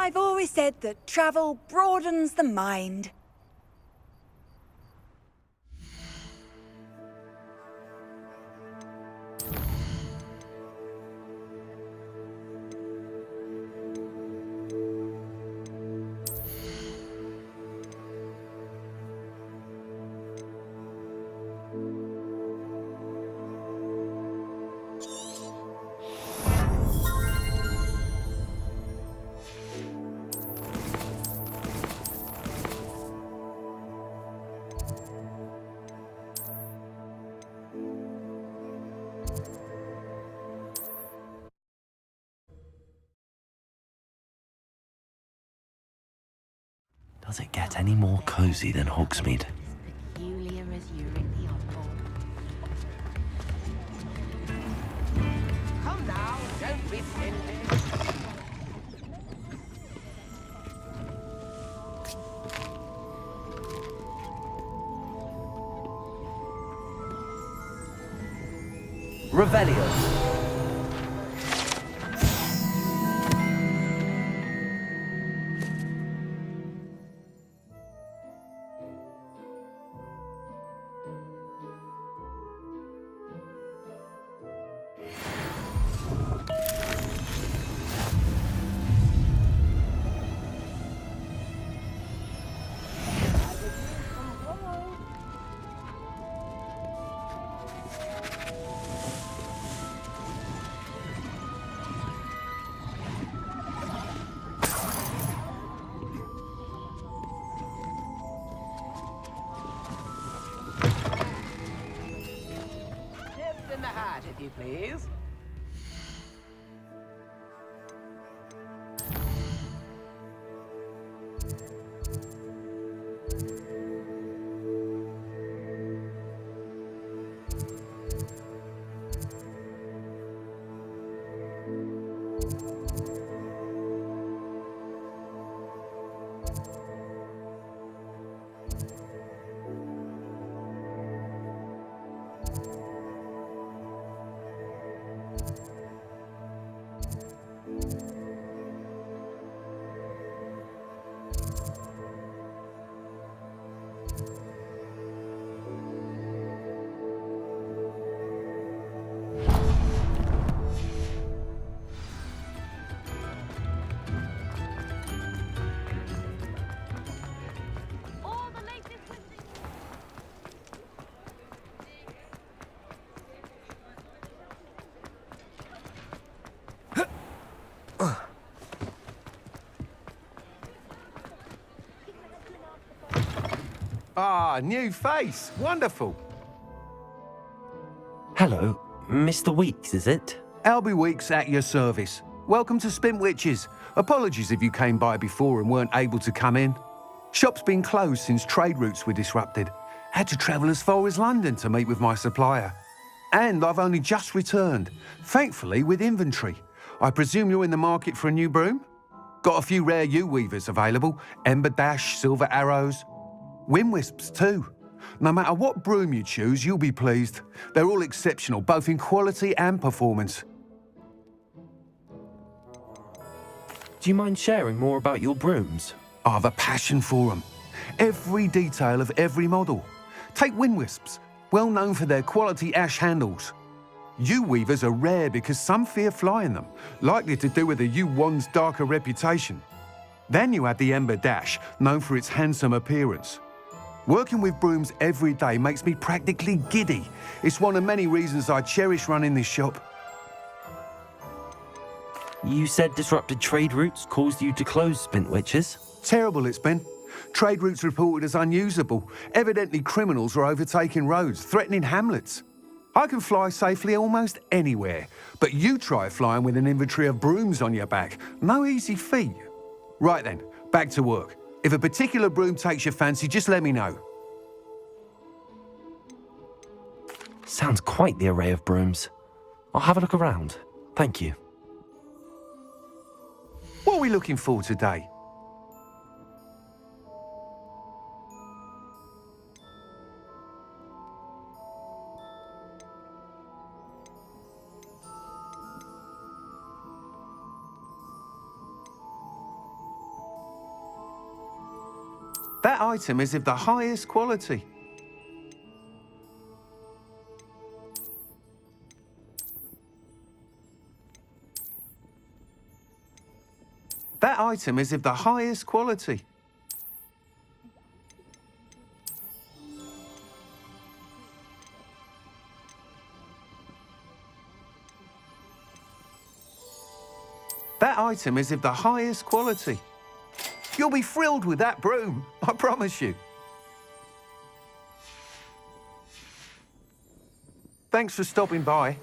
I've always said that travel broadens the mind. Does it get any more cosy than Hogsmeade? Peculiar as urine the oddball. Come now, don't be silly. Revelio. In the hat, if you please. Ah, new face. Wonderful. Hello, Mr. Weeks, is it? Albie Weeks at your service. Welcome to Spintwitches. Apologies if you came by before and weren't able to come in. Shop's been closed since trade routes were disrupted. Had to travel as far as London to meet with my supplier. And I've only just returned, thankfully with inventory. I presume you're in the market for a new broom? Got a few rare yew-weavers available, Ember Dash, Silver Arrows. Wind Wisps too. No matter what broom you choose, you'll be pleased. They're all exceptional, both in quality and performance. Do you mind sharing more about your brooms? I've a passion for them. Every detail of every model. Take Wind Wisps, well known for their quality ash handles. Yew weavers are rare because some fear flying them, likely to do with the yew wand's darker reputation. Then you add the Ember Dash, known for its handsome appearance. Working with brooms every day makes me practically giddy. It's one of many reasons I cherish running this shop. You said disrupted trade routes caused you to close Spintwitches? Terrible it's been. Trade routes reported as unusable. Evidently criminals are overtaking roads, threatening hamlets. I can fly safely almost anywhere, but you try flying with an inventory of brooms on your back. No easy feat. Right then, back to work. If a particular broom takes your fancy, just let me know. Sounds quite the array of brooms. I'll have a look around. Thank you. What are we looking for today? That item is of the highest quality. That item is of the highest quality. That item is of the highest quality. You'll be thrilled with that broom, I promise you. Thanks for stopping by.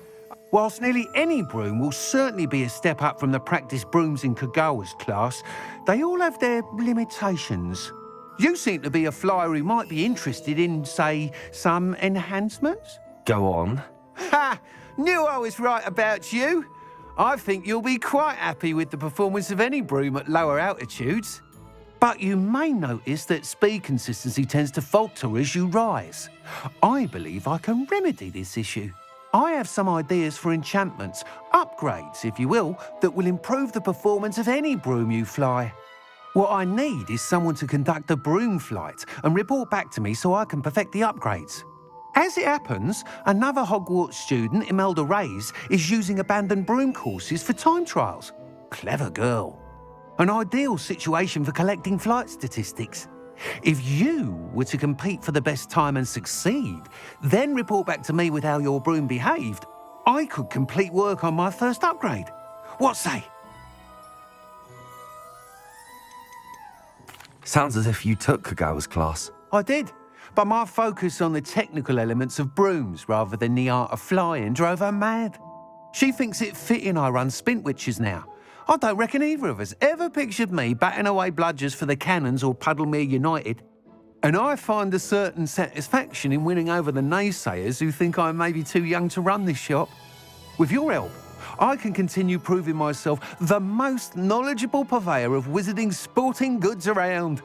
Whilst nearly any broom will certainly be a step up from the practice brooms in Kagawa's class, they all have their limitations. You seem to be a flyer who might be interested in, say, some enhancements? Go on. Ha! Knew I was right about you. I think you'll be quite happy with the performance of any broom at lower altitudes. But you may notice that speed consistency tends to falter as you rise. I believe I can remedy this issue. I have some ideas for enchantments, upgrades, if you will, that will improve the performance of any broom you fly. What I need is someone to conduct a broom flight and report back to me so I can perfect the upgrades. As it happens, another Hogwarts student, Imelda Reyes, is using abandoned broom courses for time trials. Clever girl. An ideal situation for collecting flight statistics. If you were to compete for the best time and succeed, then report back to me with how your broom behaved, I could complete work on my first upgrade. What say? Sounds as if you took Kagawa's class. I did, but my focus on the technical elements of brooms rather than the art of flying drove her mad. She thinks it fitting I run Spintwitches now. I don't reckon either of us ever pictured me batting away bludgers for the Cannons or Puddlemere United. And I find a certain satisfaction in winning over the naysayers who think I may be too young to run this shop. With your help, I can continue proving myself the most knowledgeable purveyor of wizarding sporting goods around.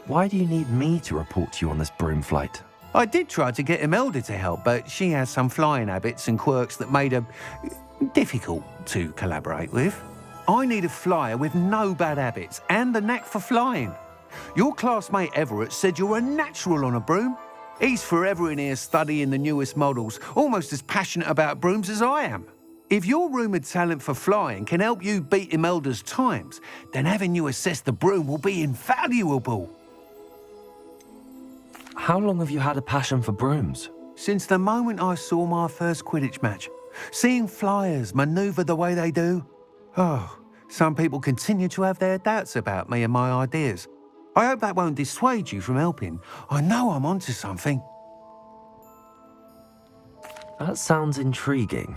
Why do you need me to report to you on this broom flight? I did try to get Imelda to help, but she has some flying habits and quirks that made her difficult to collaborate with. I need a flyer with no bad habits and the knack for flying. Your classmate Everett said you're a natural on a broom. He's forever in here studying the newest models, almost as passionate about brooms as I am. If your rumoured talent for flying can help you beat Imelda's times, then having you assess the broom will be invaluable. How long have you had a passion for brooms? Since the moment I saw my first Quidditch match, seeing flyers manoeuvre the way they do. Oh, some people continue to have their doubts about me and my ideas. I hope that won't dissuade you from helping. I know I'm onto something. That sounds intriguing.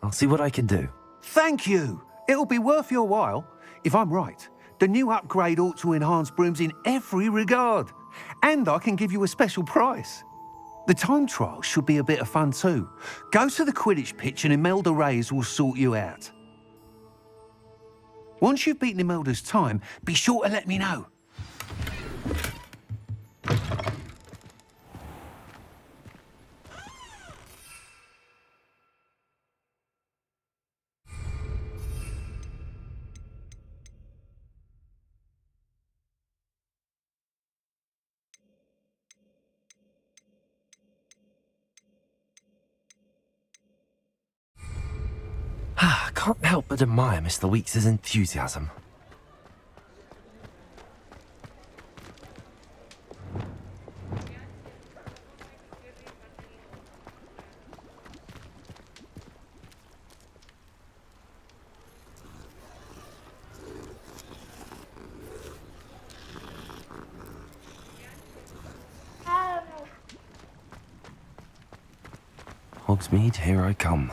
I'll see what I can do. Thank you. It'll be worth your while. If I'm right, the new upgrade ought to enhance brooms in every regard. And I can give you a special price. The time trial should be a bit of fun too. Go to the Quidditch pitch and Imelda Reyes will sort you out. Once you've beaten Imelda's time, be sure to let me know. I can't help but admire Mr. Weeks' enthusiasm. Hogsmeade, here I come.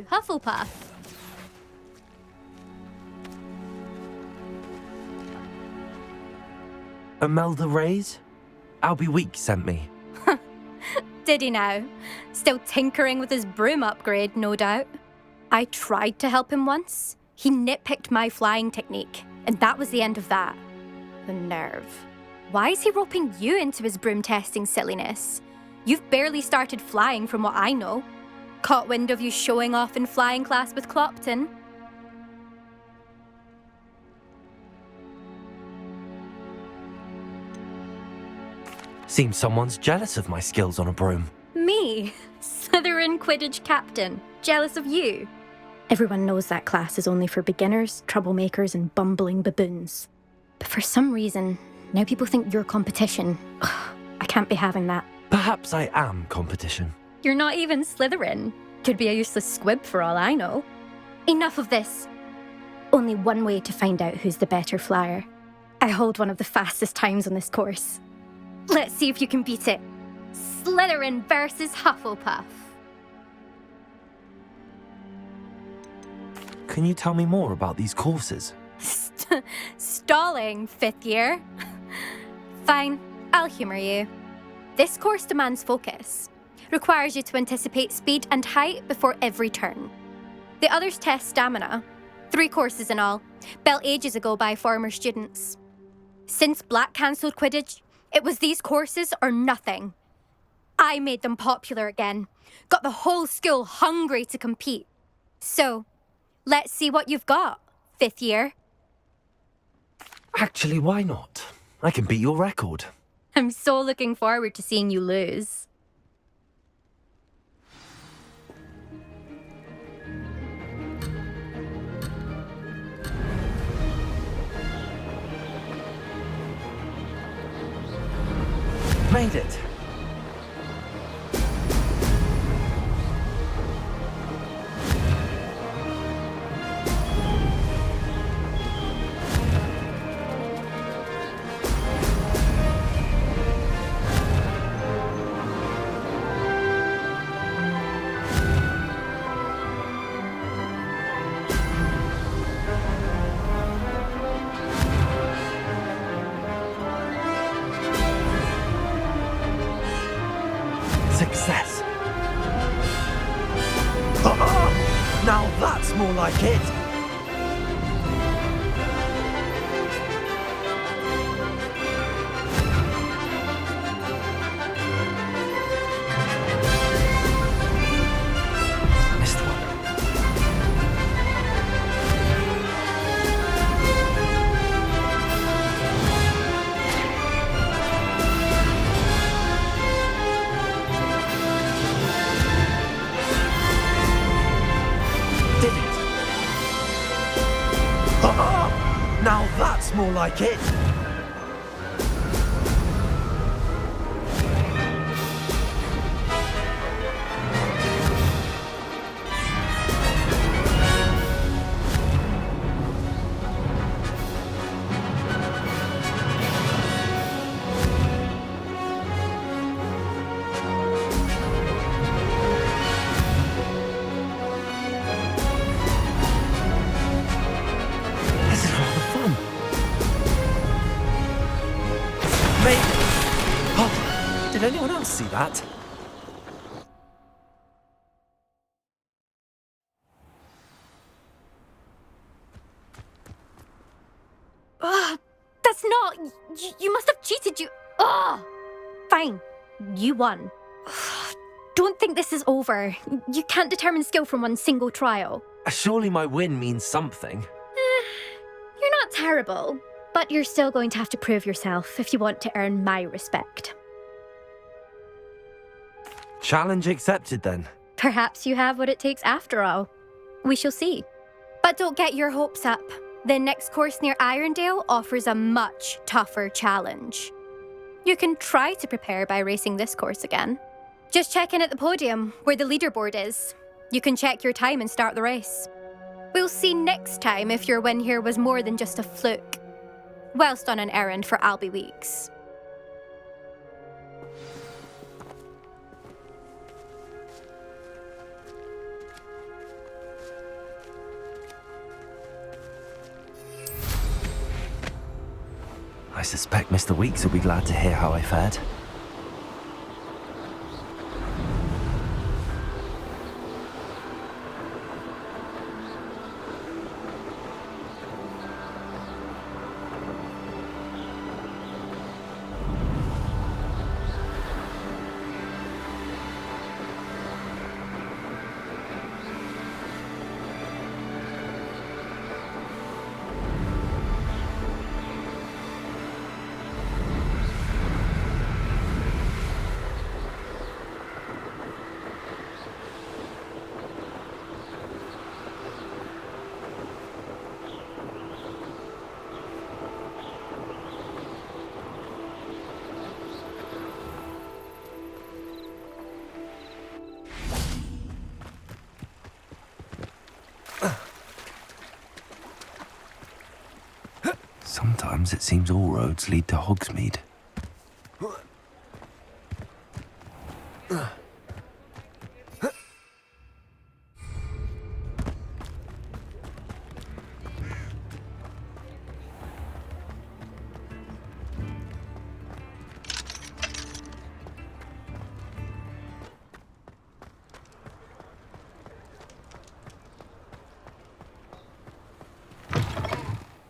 you, Hufflepuff? Imelda Reyes? Albie Week sent me. Did he now? Still tinkering with his broom upgrade, no doubt. I tried to help him once. He nitpicked my flying technique, and that was the end of that. The nerve. Why is he roping you into his broom testing silliness? You've barely started flying from what I know. Caught wind of you showing off in flying class with Clopton. Seems someone's jealous of my skills on a broom. Me? Slytherin Quidditch captain. Jealous of you? Everyone knows that class is only for beginners, troublemakers, and bumbling baboons. But for some reason, now people think you're competition. Ugh, I can't be having that. Perhaps I am competition. You're not even Slytherin. Could be a useless squib for all I know. Enough of this. Only one way to find out who's the better flyer. I hold one of the fastest times on this course. Let's see if you can beat it. Slytherin versus Hufflepuff. Can you tell me more about these courses? Stalling, 5th year. Fine, I'll humour you. This course demands focus. Requires you to anticipate speed and height before every turn. The others test stamina. 3 courses in all, built ages ago by former students. Since Black cancelled Quidditch, it was these courses or nothing. I made them popular again. Got the whole school hungry to compete. So, let's see what you've got, 5th year. Actually, why not? I can beat your record. I'm so looking forward to seeing you lose. Made it. Success. Now that's more like it. Missed one. Did it. Now that's more like it. This is rather fun. Maybe. Oh, did anyone else see that? That's not... You must have cheated, you... Fine. You won. Don't think this is over. You can't determine skill from one single trial. Surely my win means something. You're not terrible, but you're still going to have to prove yourself if you want to earn my respect. Challenge accepted then. Perhaps you have what it takes after all. We shall see. But don't get your hopes up. The next course near Irondale offers a much tougher challenge. You can try to prepare by racing this course again. Just check in at the podium, where the leaderboard is. You can check your time and start the race. We'll see next time if your win here was more than just a fluke, whilst on an errand for Albie Weeks. suspect Mr. Weeks will be glad to hear how I fared. Sometimes it seems all roads lead to Hogsmeade.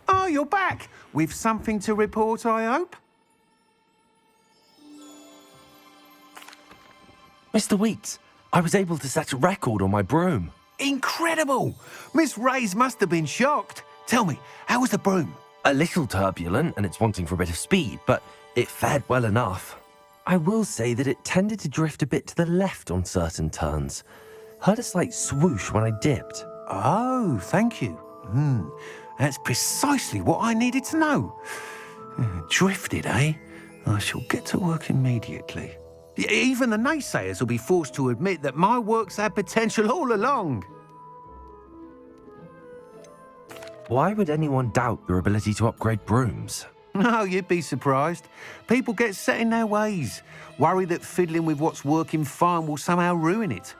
Oh, you're back! With something to report, I hope? Mr. Weeks, I was able to set a record on my broom. Incredible! Miss Ray's must have been shocked. Tell me, how was the broom? A little turbulent and it's wanting for a bit of speed, but it fared well enough. I will say that it tended to drift a bit to the left on certain turns. Heard a slight swoosh when I dipped. Oh, thank you. That's precisely what I needed to know. Drifted, eh? I shall get to work immediately. Even the naysayers will be forced to admit that my work's had potential all along. Why would anyone doubt your ability to upgrade brooms? No, you'd be surprised. People get set in their ways, worry that fiddling with what's working fine will somehow ruin it.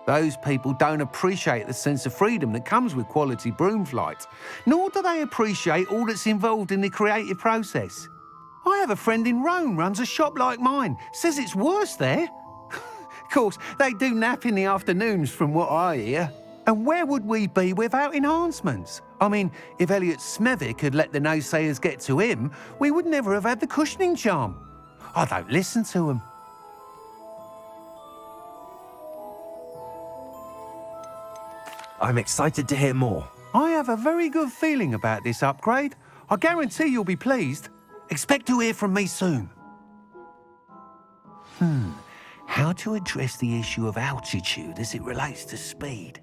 Those people don't appreciate the sense of freedom that comes with quality broom flight, nor do they appreciate all that's involved in the creative process. I have a friend in Rome runs a shop like mine, says it's worse there. Of course, they do nap in the afternoons from what I hear. And where would we be without enhancements? I mean, if Elliot Smethwick had let the naysayers get to him, we would never have had the cushioning charm. I don't listen to them. I'm excited to hear more. I have a very good feeling about this upgrade. I guarantee you'll be pleased. Expect to hear from me soon. How to address the issue of altitude as it relates to speed?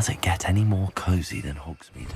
Does it get any more cozy than Hogsmeade?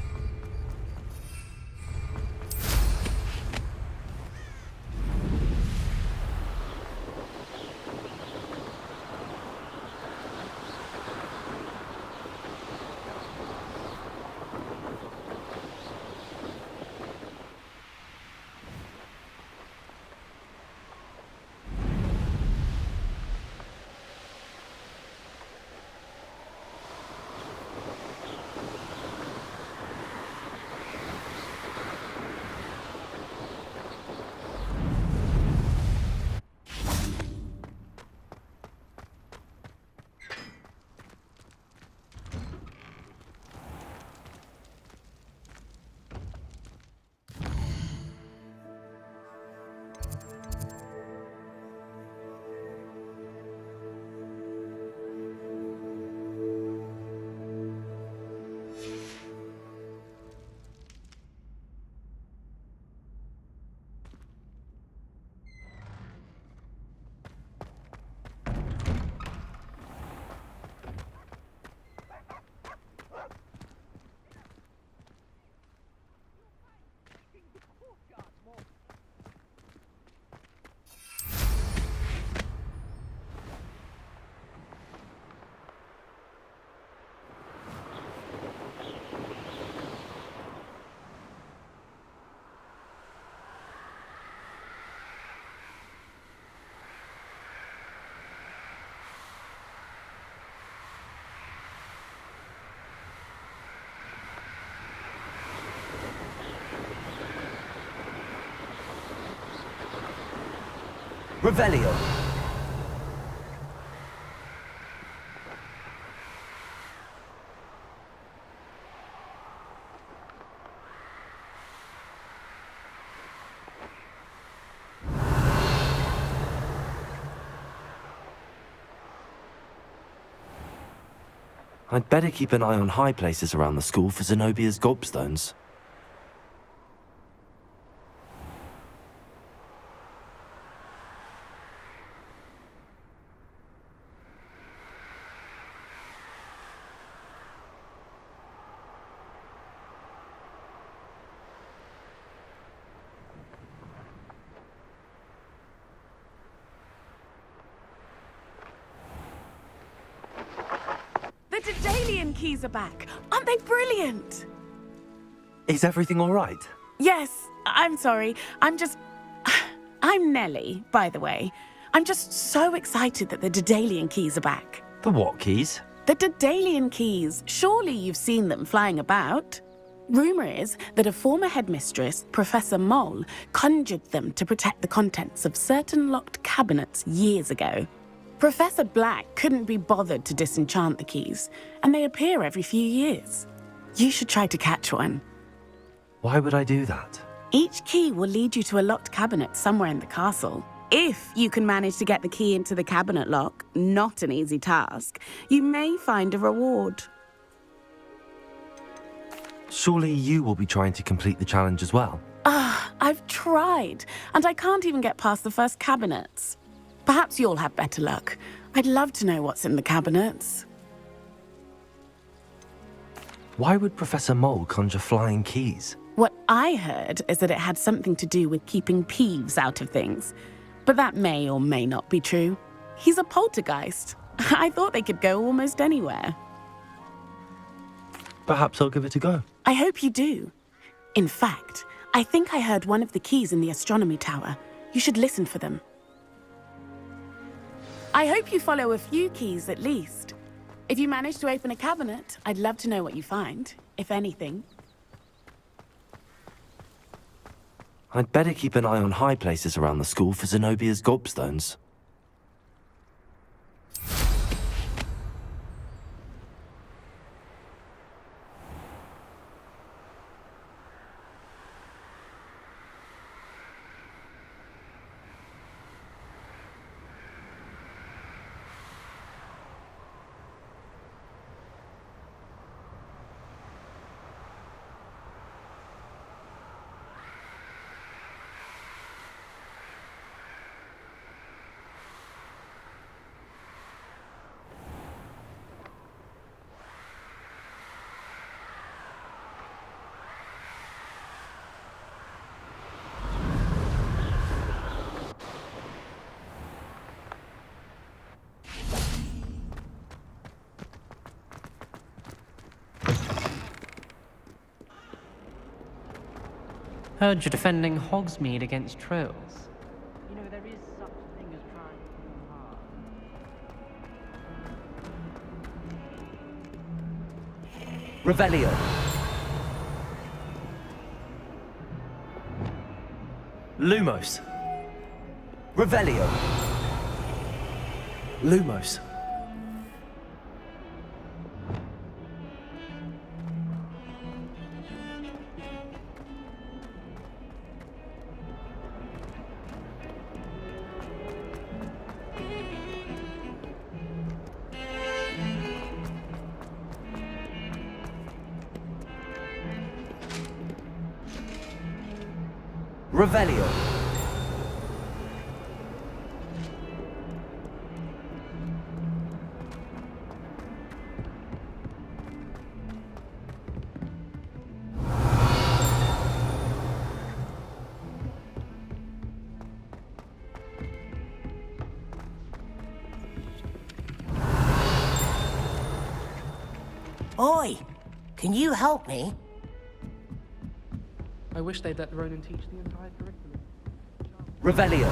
Revelio. I'd better keep an eye on high places around the school for Zenobia's gobstones. The Daedalian keys are back. Aren't they brilliant? Is everything all right? Yes, I'm sorry. I'm Nellie, by the way. I'm just so excited that the Daedalian keys are back. The what keys? The Daedalian keys. Surely you've seen them flying about. Rumour is that a former headmistress, Professor Moll, conjured them to protect the contents of certain locked cabinets years ago. Professor Black couldn't be bothered to disenchant the keys, and they appear every few years. You should try to catch one. Why would I do that? Each key will lead you to a locked cabinet somewhere in the castle. If you can manage to get the key into the cabinet lock, not an easy task, you may find a reward. Surely you will be trying to complete the challenge as well. I've tried, and I can't even get past the first cabinets. Perhaps you'll have better luck. I'd love to know what's in the cabinets. Why would Professor Mole conjure flying keys? What I heard is that it had something to do with keeping Peeves out of things. But that may or may not be true. He's a poltergeist. I thought they could go almost anywhere. Perhaps I'll give it a go. I hope you do. In fact, I think I heard one of the keys in the astronomy tower. You should listen for them. I hope you follow a few keys at least. If you manage to open a cabinet, I'd love to know what you find, if anything. I'd better keep an eye on high places around the school for Zenobia's gobstones. Heard you're defending Hogsmeade against trolls. You know, there is such a thing as trying too hard. Revelio. Lumos. Revelio. Lumos. Revelio. Oi! Can you help me? I wish they'd let the Ronin teach the entire curriculum. Revelio.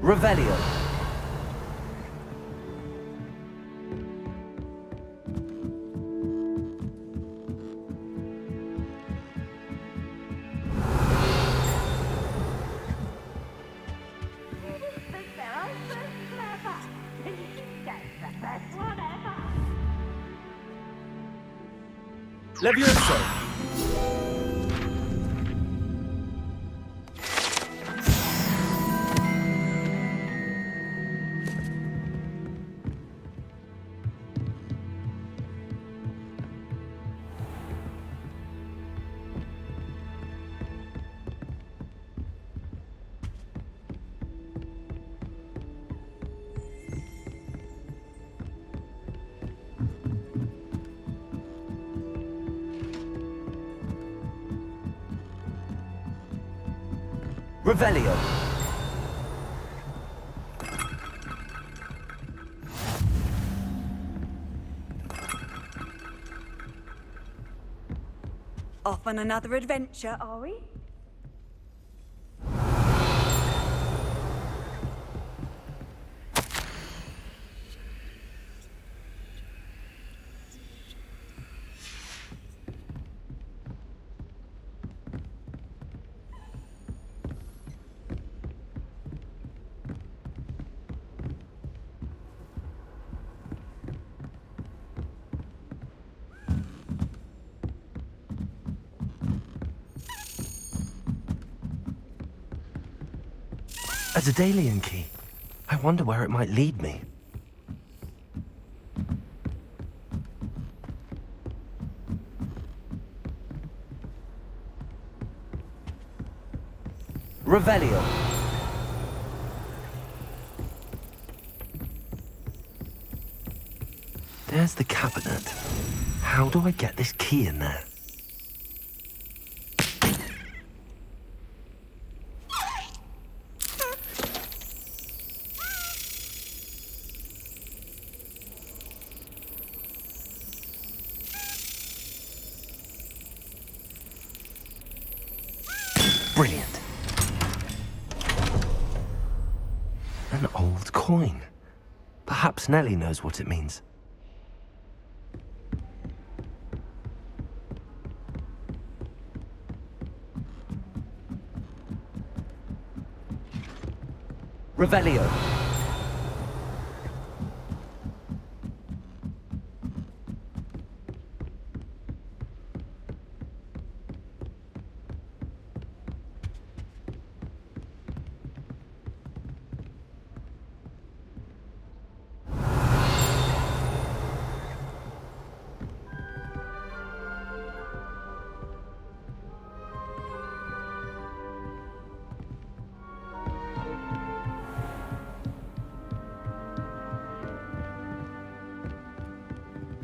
Revelio. Levioso. Revelio. Off on another adventure, are we? A Daedalian key. I wonder where it might lead me. Revelio. There's the cabinet. How do I get this key in there? Brilliant. An old coin. Perhaps Nellie knows what it means. Revelio.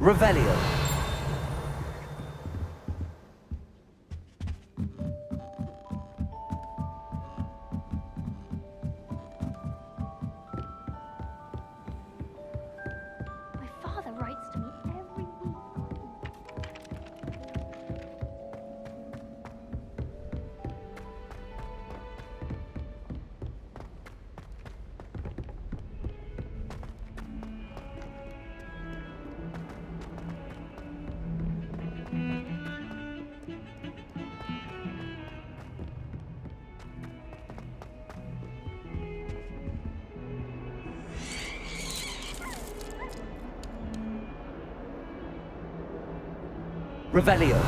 Revelio. My father writes to me every week. Revelio.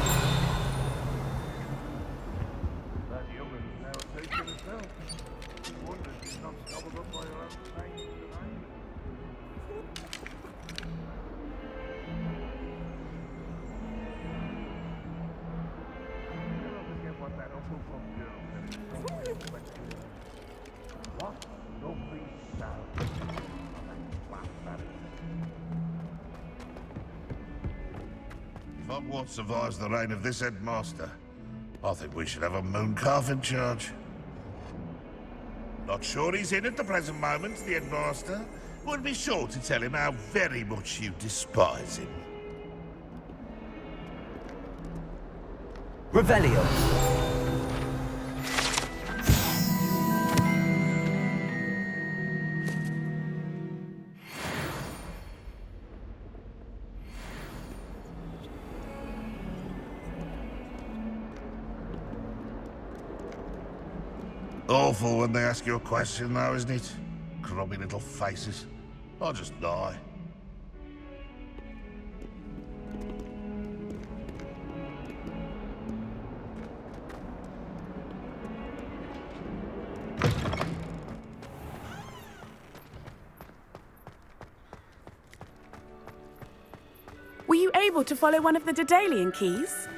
That human's now taken itself. Wonder if she's not gobbled up by her own fangs tonight. Never forget what that Uncle Cook girl said. What? Nobody sound. If Hogwarts survives the reign of this headmaster, I think we should have a mooncalf in charge. Not sure he's in at the present moment, the headmaster. Would be sure to tell him how very much you despise him. Revelio. Awful when they ask you a question, though, isn't it? Grubby little faces. I'll just die. Were you able to follow one of the Daedalian keys?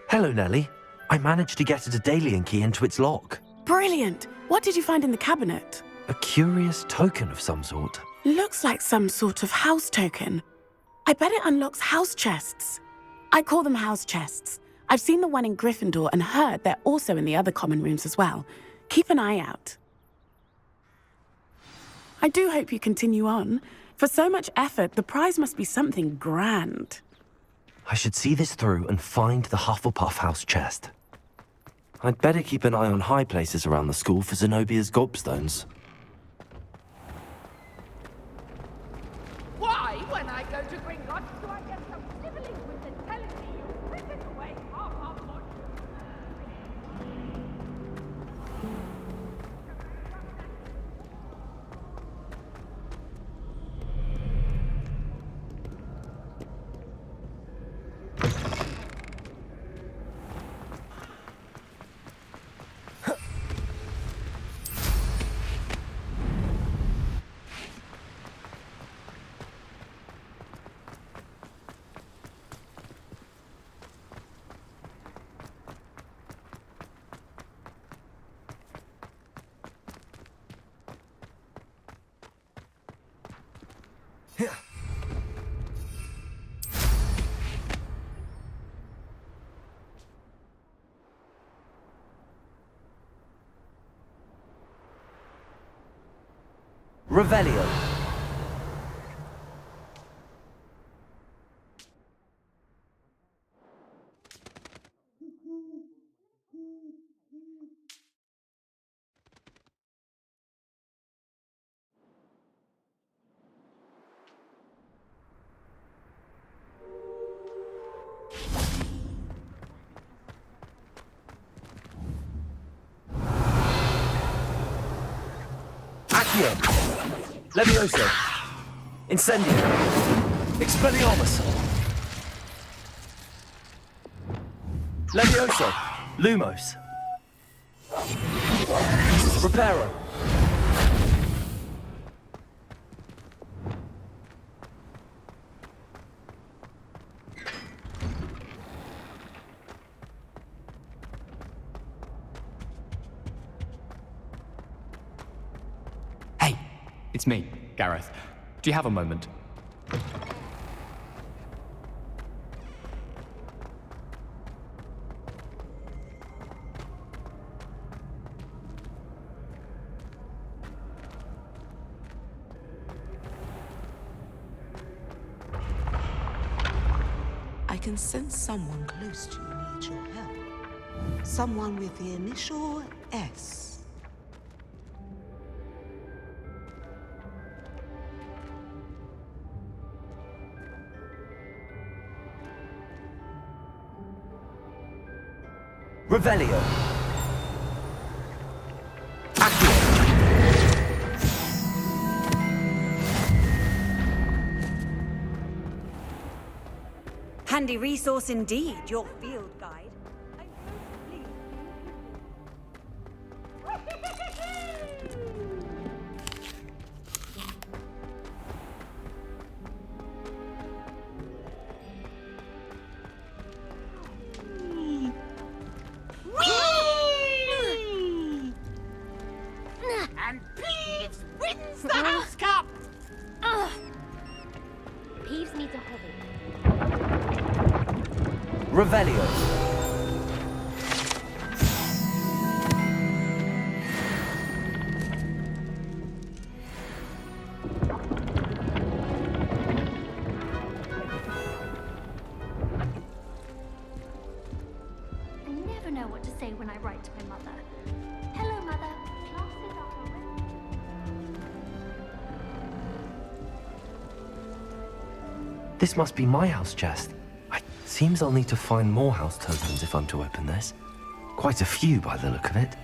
Hello, Nellie. I managed to get a Daedalian key into its lock. Brilliant! What did you find in the cabinet? A curious token of some sort. Looks like some sort of house token. I bet it unlocks house chests. I call them house chests. I've seen the one in Gryffindor and heard they're also in the other common rooms as well. Keep an eye out. I do hope you continue on. For so much effort, the prize must be something grand. I should see this through and find the Hufflepuff house chest. I'd better keep an eye on high places around the school for Zenobia's gobstones. Why, when I go to Gringotts, do I get some civil England telling me you've written away half our fortune? Revelio. Accio. Levioso. Incendio. Expelliarmus. Levioso. Lumos. Reparo. Hey, it's me, Gareth. Do you have a moment? I can sense someone close to you needs your help. Someone with the initial S. Revelio. Handy resource indeed, your field guide. I'm so pleased. And Peeves wins the House Cup! Peeves needs a hobby. Revelio. I never know what to say when I write to my mother. Hello, Mother. Classes are horrendous. This must be my house chest. Seems I'll need to find more house tokens if I'm to open this. Quite a few by the look of it.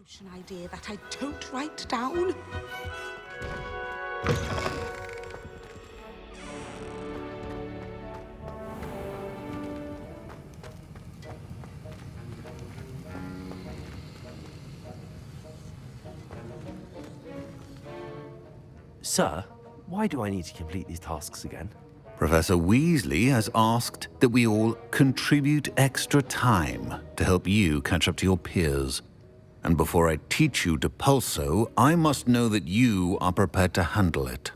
Potion idea that I don't write down. Sir, why do I need to complete these tasks again? Professor Weasley has asked that we all contribute extra time to help you catch up to your peers. And before I teach you Depulso, I must know that you are prepared to handle it.